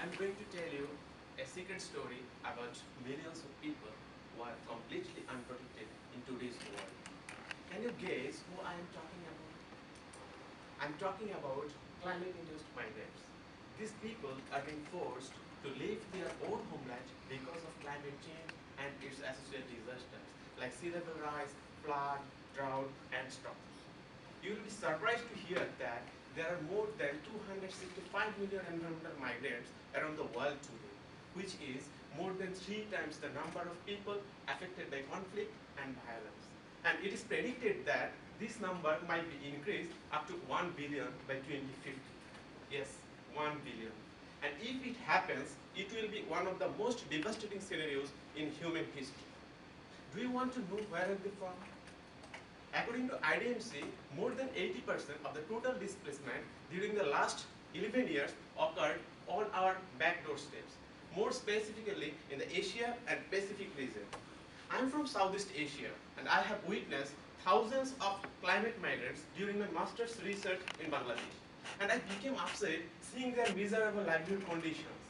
I'm going to tell you a secret story about millions of people who are completely unprotected in today's world. Can you guess who I am talking about? I'm talking about climate-induced migrants. These people are being forced to leave their own homeland because of climate change and its associated disasters like sea level rise, flood, drought, and storms. You will be surprised to hear that there are more than 265 million environmental migrants around the world today, which is more than 3 times the number of people affected by conflict and violence. And it is predicted that this number might be increased up to 1 billion by 2050. Yes, 1 billion. And if it happens, it will be one of the most devastating scenarios in human history. Do you want to know where are they from? According to IDMC, more than 80% of the total displacement during the last 11 years occurred on our back doorsteps, more specifically in the Asia and Pacific region. I am from Southeast Asia and I have witnessed thousands of climate migrants during my master's research in Bangladesh. And I became upset seeing their miserable livelihood conditions.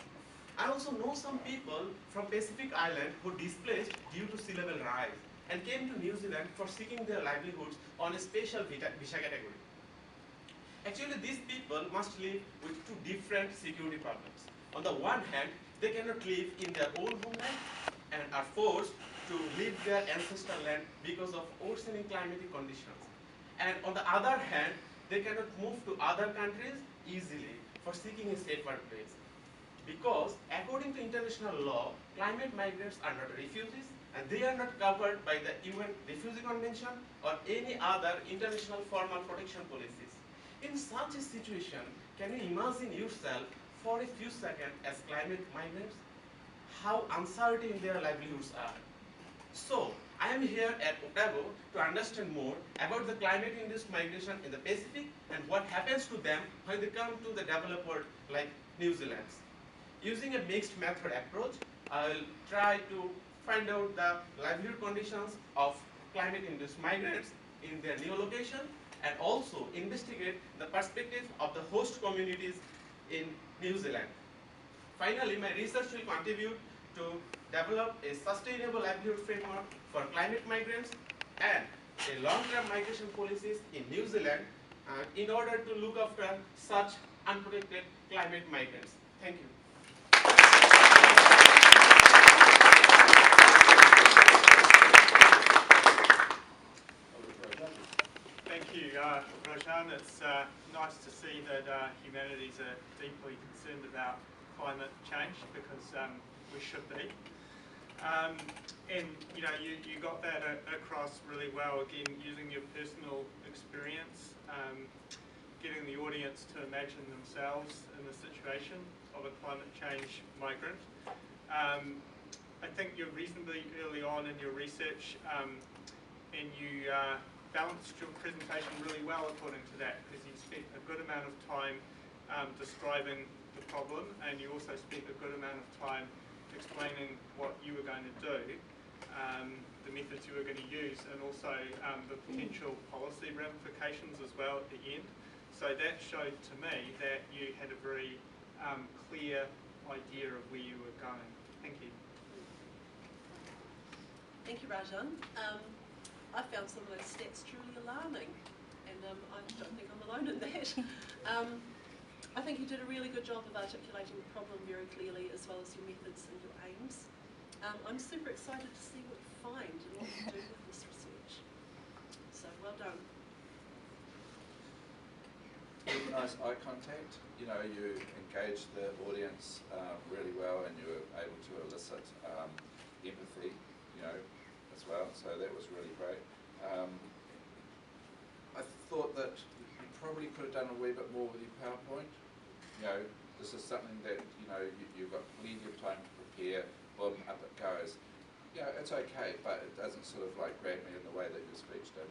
I also know some people from Pacific Island who displaced due to sea level rise and came to New Zealand for seeking their livelihoods on a special visa category. Actually, these people must live with two different security problems. On the one hand, they cannot live in their own homeland and are forced to leave their ancestral land because of worsening climatic conditions. And on the other hand, they cannot move to other countries easily for seeking a safer place. Because according to international law, climate migrants are not refugees and they are not covered by the UN Refugee Convention or any other international formal protection policies. In such a situation, can you imagine yourself for a few seconds as climate migrants? How uncertain their livelihoods are. So, I am here at Otago to understand more about the climate-induced migration in the Pacific and what happens to them when they come to the developed world like New Zealand. Using a mixed method approach, I will try to find out the livelihood conditions of climate-induced migrants in their new location and also investigate the perspective of the host communities in New Zealand. Finally, my research will contribute to develop a sustainable livelihood framework for climate migrants and a long-term migration policies in New Zealand in order to look after such unprotected climate migrants. Thank you. Thank you, Rajan. It's nice to see that humanities are deeply concerned about climate change because we should be. And you know, you got that across really well. Again, using your personal experience, getting the audience to imagine themselves in the situation of a climate change migrant. I think you're reasonably early on in your research, and you balanced your presentation really well according to that, because you spent a good amount of time describing the problem, and you also spent a good amount of time explaining what you were going to do, the methods you were going to use, and also the potential policy ramifications as well at the end. So that showed to me that you had a very clear idea of where you were going. Thank you. Thank you, Rajan. I found some of those stats truly alarming, and I don't think I'm alone in that. I think you did a really good job of articulating the problem very clearly, as well as your methods and your aims. I'm super excited to see what you find and what you do with this research. So well done. Nice eye contact. You know, you engaged the audience really well, and you were able to elicit empathy, you know, as well. So that was really great. I thought that you probably could have done a wee bit more with your PowerPoint. You know, this is something that, you know, you've got plenty of time to prepare, boom, up it goes. You know, it's okay, but it doesn't sort of like grab me in the way that your speech did.